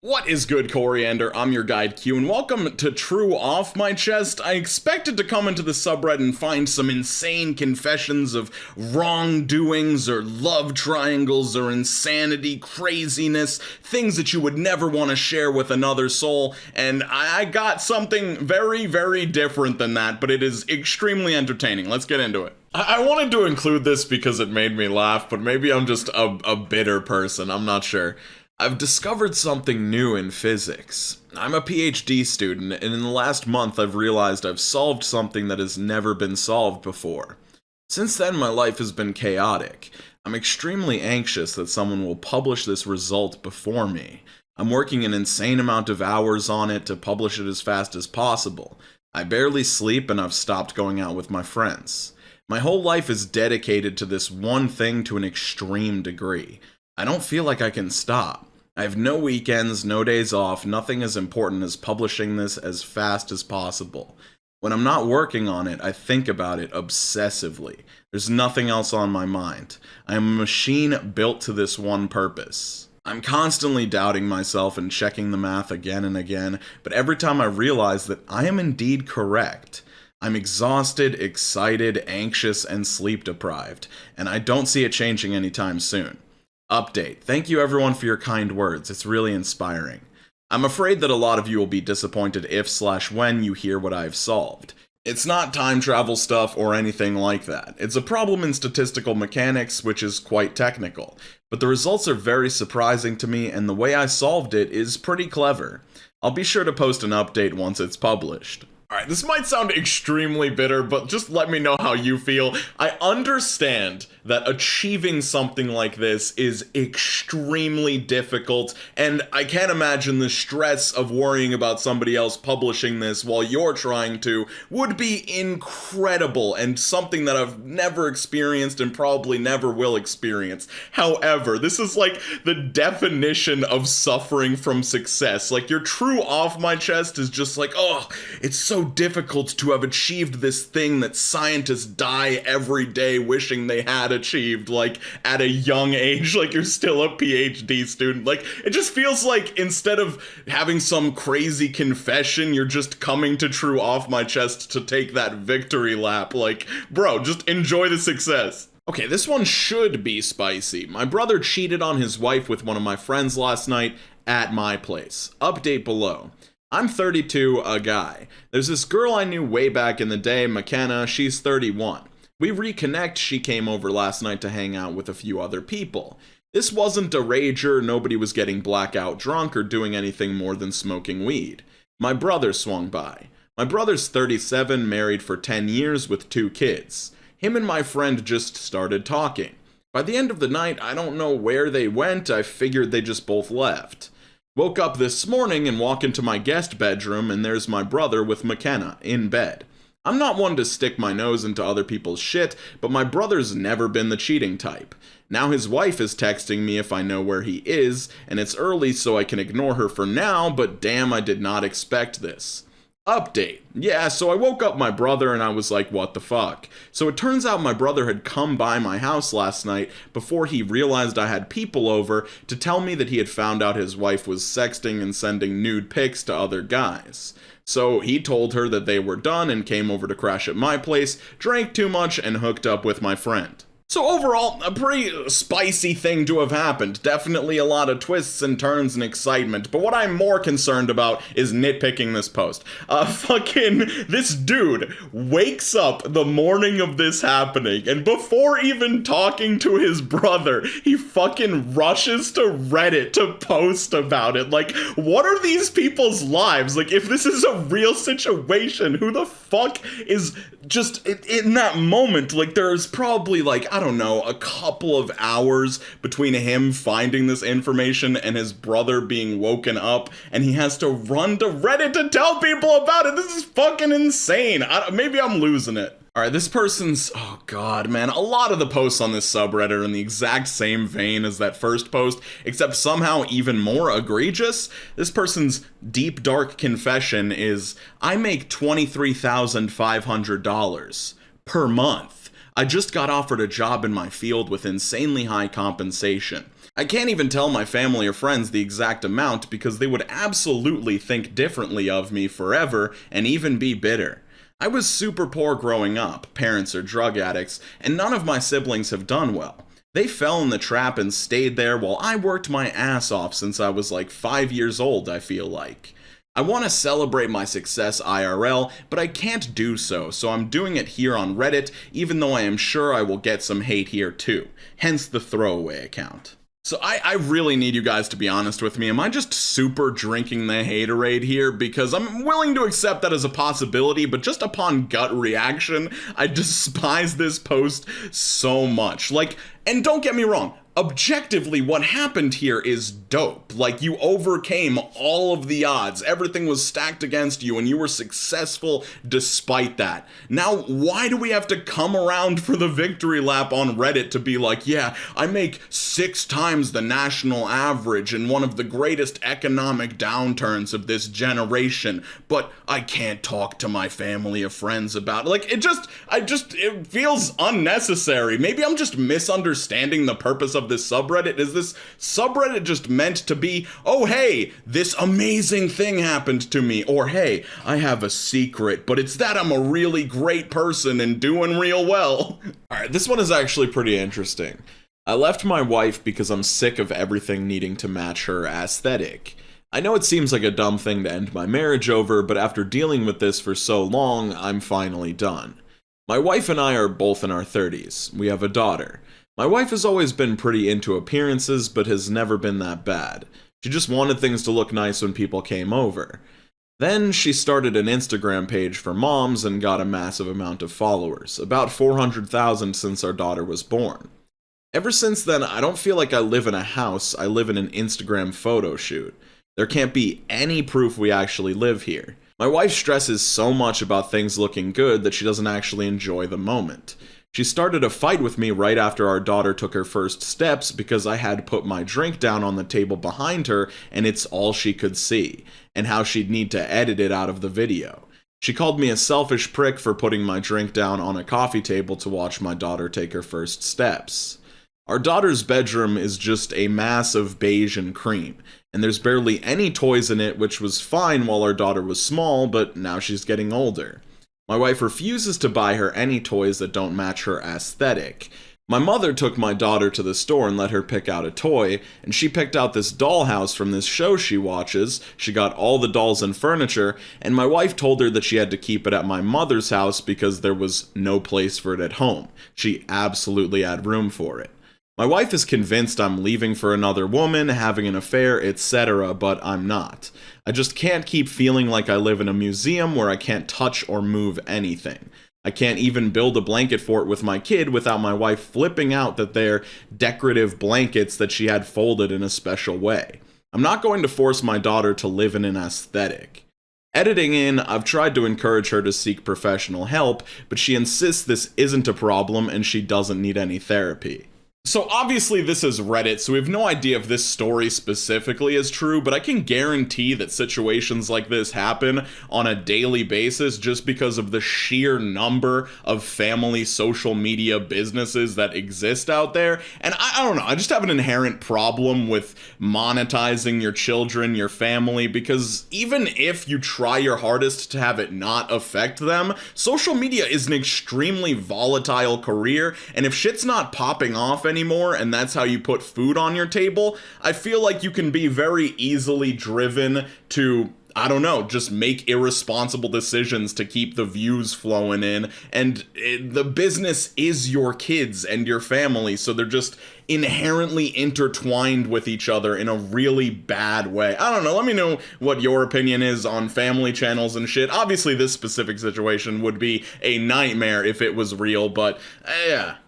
What is good, Coriander? I'm your guide Q, and welcome to True Off My Chest. I expected to come into the subreddit and find some insane confessions of wrongdoings or love triangles or insanity, craziness, things that you would never want to share with another soul, and I got something very, very different than that, but it is extremely entertaining. Let's get into it. I wanted to include this because it made me laugh, but maybe I'm just a bitter person, I'm not sure. I've discovered something new in physics. I'm a PhD student, and in the last month I've realized I've solved something that has never been solved before. Since then, my life has been chaotic. I'm extremely anxious that someone will publish this result before me. I'm working an insane amount of hours on it to publish it as fast as possible. I barely sleep, and I've stopped going out with my friends. My whole life is dedicated to this one thing to an extreme degree. I don't feel like I can stop. I have no weekends, no days off, nothing as important as publishing this as fast as possible. When I'm not working on it, I think about it obsessively. There's nothing else on my mind. I am a machine built to this one purpose. I'm constantly doubting myself and checking the math again and again, but every time I realize that I am indeed correct. I'm exhausted, excited, anxious, and sleep deprived, and I don't see it changing anytime soon. Update. Thank you everyone for your kind words. It's really inspiring. I'm afraid that a lot of you will be disappointed if/when you hear what I've solved. It's not time travel stuff or anything like that. It's a problem in statistical mechanics, which is quite technical. But the results are very surprising to me, and the way I solved it is pretty clever. I'll be sure to post an update once it's published. Alright, this might sound extremely bitter, but just let me know how you feel. I understand that achieving something like this is extremely difficult, and I can't imagine the stress of worrying about somebody else publishing this while you're trying to would be incredible and something that I've never experienced and probably never will experience. However, this is like the definition of suffering from success. Like, your true off my chest is just like, oh, it's so difficult to have achieved this thing that scientists die every day wishing they had achieved, like, at a young age, like you're still a PhD student. Like, it just feels like instead of having some crazy confession, you're just coming to True Off My Chest to take that victory lap. Like, bro, just enjoy the success. Okay, this one should be spicy. My brother cheated on his wife with one of my friends last night at my place. Update below. I'm 32, a guy. There's this girl I knew way back in the day, McKenna, she's 31. We reconnect, she came over last night to hang out with a few other people. This wasn't a rager, nobody was getting blackout drunk or doing anything more than smoking weed. My brother swung by. My brother's 37, married for 10 years with 2 kids. Him and my friend just started talking. By the end of the night, I don't know where they went, I figured they just both left. Woke up this morning and walk into my guest bedroom, and there's my brother with McKenna in bed. I'm not one to stick my nose into other people's shit, but my brother's never been the cheating type. Now his wife is texting me if I know where he is, and it's early so I can ignore her for now, but damn, I did not expect this. Update. Yeah, so I woke up my brother and I was like, what the fuck? So it turns out my brother had come by my house last night before he realized I had people over to tell me that he had found out his wife was sexting and sending nude pics to other guys. So he told her that they were done and came over to crash at my place, drank too much, and hooked up with my friend. So overall, a pretty spicy thing to have happened. Definitely a lot of twists and turns and excitement. But what I'm more concerned about is nitpicking this post. This dude wakes up the morning of this happening, and before even talking to his brother, he fucking rushes to Reddit to post about it. Like, what are these people's lives? Like, if this is a real situation, who the fuck is just in that moment? Like, there's probably, like, I don't know, a couple of hours between him finding this information and his brother being woken up, and he has to run to Reddit to tell people about it. This is fucking insane. Maybe I'm losing it. Alright, this person's, oh god, man, a lot of the posts on this subreddit are in the exact same vein as that first post, except somehow even more egregious. This person's deep, dark confession is, I make $23,500 per month. I just got offered a job in my field with insanely high compensation. I can't even tell my family or friends the exact amount because they would absolutely think differently of me forever and even be bitter. I was super poor growing up, parents are drug addicts, and none of my siblings have done well. They fell in the trap and stayed there while I worked my ass off since I was like 5 years old, I feel like. I want to celebrate my success IRL, but I can't do so, so I'm doing it here on Reddit, even though I am sure I will get some hate here too. Hence the throwaway account. So I really need you guys to be honest with me. Am I just super drinking the haterade here? Because I'm willing to accept that as a possibility, but just upon gut reaction, I despise this post so much. Like, and don't get me wrong, objectively, what happened here is dope. Like, you overcame all of the odds. Everything was stacked against you, and you were successful despite that. Now, why do we have to come around for the victory lap on Reddit to be like, yeah, I make 6 times the national average in one of the greatest economic downturns of this generation, but I can't talk to my family or friends about it. Like, it feels unnecessary. Maybe I'm just misunderstanding the purpose of this subreddit. Is this subreddit just meant to be, oh hey, this amazing thing happened to me, or hey, I have a secret, but it's that I'm a really great person and doing real well. Alright, this one is actually pretty interesting. I left my wife because I'm sick of everything needing to match her aesthetic. I know it seems like a dumb thing to end my marriage over, but after dealing with this for so long, I'm finally done. My wife and I are both in our 30s. We have a daughter. My wife has always been pretty into appearances, but has never been that bad. She just wanted things to look nice when people came over. Then she started an Instagram page for moms and got a massive amount of followers, about 400,000 since our daughter was born. Ever since then, I don't feel like I live in a house, I live in an Instagram photo shoot. There can't be any proof we actually live here. My wife stresses so much about things looking good that she doesn't actually enjoy the moment. She started a fight with me right after our daughter took her first steps because I had put my drink down on the table behind her and it's all she could see, and how she'd need to edit it out of the video. She called me a selfish prick for putting my drink down on a coffee table to watch my daughter take her first steps. Our daughter's bedroom is just a mass of beige and cream, and there's barely any toys in it, which was fine while our daughter was small, but now she's getting older. My wife refuses to buy her any toys that don't match her aesthetic. My mother took my daughter to the store and let her pick out a toy, and she picked out this dollhouse from this show she watches. She got all the dolls and furniture, and my wife told her that she had to keep it at my mother's house because there was no place for it at home. She absolutely had room for it. My wife is convinced I'm leaving for another woman, having an affair, etc., but I'm not. I just can't keep feeling like I live in a museum where I can't touch or move anything. I can't even build a blanket fort with my kid without my wife flipping out that they're decorative blankets that she had folded in a special way. I'm not going to force my daughter to live in an aesthetic. Editing in, I've tried to encourage her to seek professional help, but she insists this isn't a problem and she doesn't need any therapy. So obviously this is Reddit, so we have no idea if this story specifically is true, but I can guarantee that situations like this happen on a daily basis just because of the sheer number of family social media businesses that exist out there. And I don't know, I just have an inherent problem with monetizing your children, your family, because even if you try your hardest to have it not affect them, social media is an extremely volatile career, and if shit's not popping off anymore and that's how you put food on your table, I feel like you can be very easily driven to, I don't know, just make irresponsible decisions to keep the views flowing in, and the business is your kids and your family, so they're just inherently intertwined with each other in a really bad way. I don't know, let me know what your opinion is on family channels and shit. Obviously this specific situation would be a nightmare if it was real, but yeah.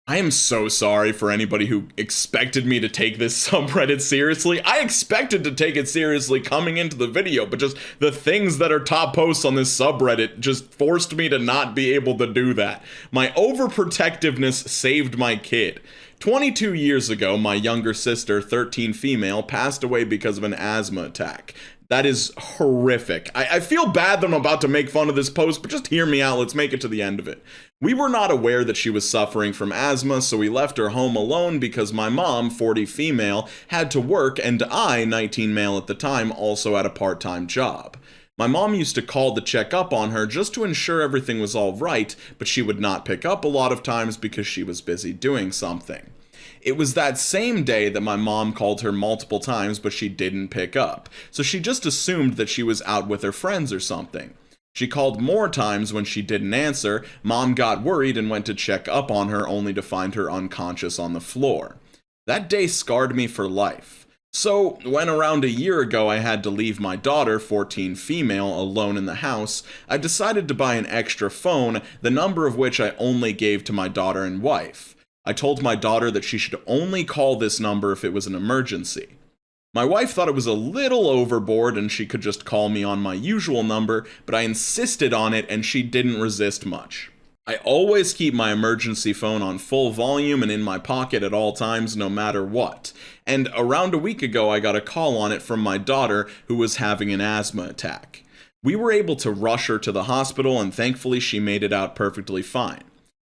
I am so sorry for anybody who expected me to take this subreddit seriously. I expected to take it seriously coming into the video, but just the things that are top posts on this subreddit just forced me to not be able to do that. My overprotectiveness saved my kid. 22 years ago, my younger sister, 13 female, passed away because of an asthma attack. That is horrific. I feel bad that I'm about to make fun of this post, but just hear me out. Let's make it to the end of it. We were not aware that she was suffering from asthma, so we left her home alone because my mom, 40 female, had to work, and I, 19 male at the time, also had a part-time job. My mom used to call to check up on her just to ensure everything was all right, but she would not pick up a lot of times because she was busy doing something. It was that same day that my mom called her multiple times, but she didn't pick up, so she just assumed that she was out with her friends or something. She called more times when she didn't answer. Mom got worried and went to check up on her only to find her unconscious on the floor. That day scarred me for life. So, when around a year ago I had to leave my daughter, 14 female, alone in the house, I decided to buy an extra phone, the number of which I only gave to my daughter and wife. I told my daughter that she should only call this number if it was an emergency. My wife thought it was a little overboard and she could just call me on my usual number, but I insisted on it and she didn't resist much. I always keep my emergency phone on full volume and in my pocket at all times, no matter what. And around a week ago, I got a call on it from my daughter who was having an asthma attack. We were able to rush her to the hospital and thankfully she made it out perfectly fine.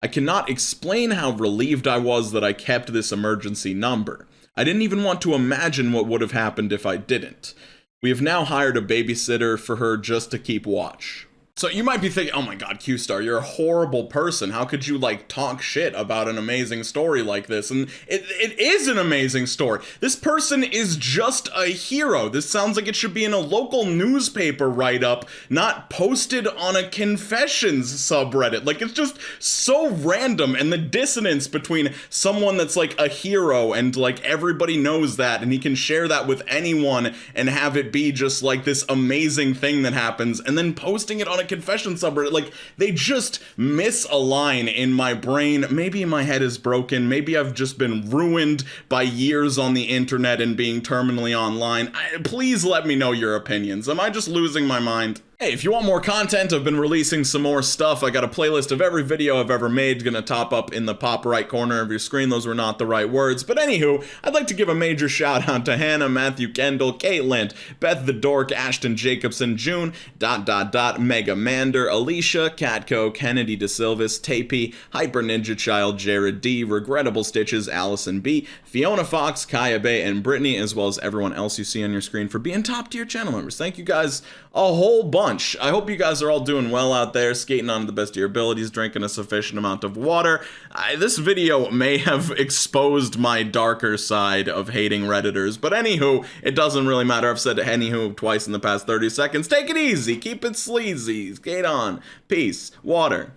I cannot explain how relieved I was that I kept this emergency number. I didn't even want to imagine what would have happened if I didn't. We have now hired a babysitter for her just to keep watch. So you might be thinking, oh my god, Q-Star, you're a horrible person. How could you, talk shit about an amazing story like this? And it is an amazing story. This person is just a hero. This sounds like it should be in a local newspaper write-up, not posted on a confessions subreddit. It's just so random, and the dissonance between someone that's, a hero and, everybody knows that, and he can share that with anyone and have it be just, this amazing thing that happens, and then posting it on a confession subreddit. They just misalign in my brain. Maybe my head is broken. Maybe I've just been ruined by years on the internet and being terminally online. Please let me know your opinions. Am I just losing my mind? Hey, if you want more content, I've been releasing some more stuff. I got a playlist of every video I've ever made, gonna top up in the top right corner of your screen. Those were not the right words. But anywho, I'd like to give a major shout out to Hannah, Matthew Kendall, Caitlin, Beth the Dork, Ashton Jacobson, June, Mega Mander, Alicia, Catco, Kennedy DeSilvis, Tapey, Hyper Ninja Child, Jared D, Regrettable Stitches, Allison B, Fiona Fox, Kaya Bay, and Brittany, as well as everyone else you see on your screen for being top tier channel members. Thank you guys a whole bunch. I hope you guys are all doing well out there, skating on to the best of your abilities, drinking a sufficient amount of water. This video may have exposed my darker side of hating Redditors, but anywho, it doesn't really matter. I've said anywho twice in the past 30 seconds. Take it easy, keep it sleazy, skate on, peace, water.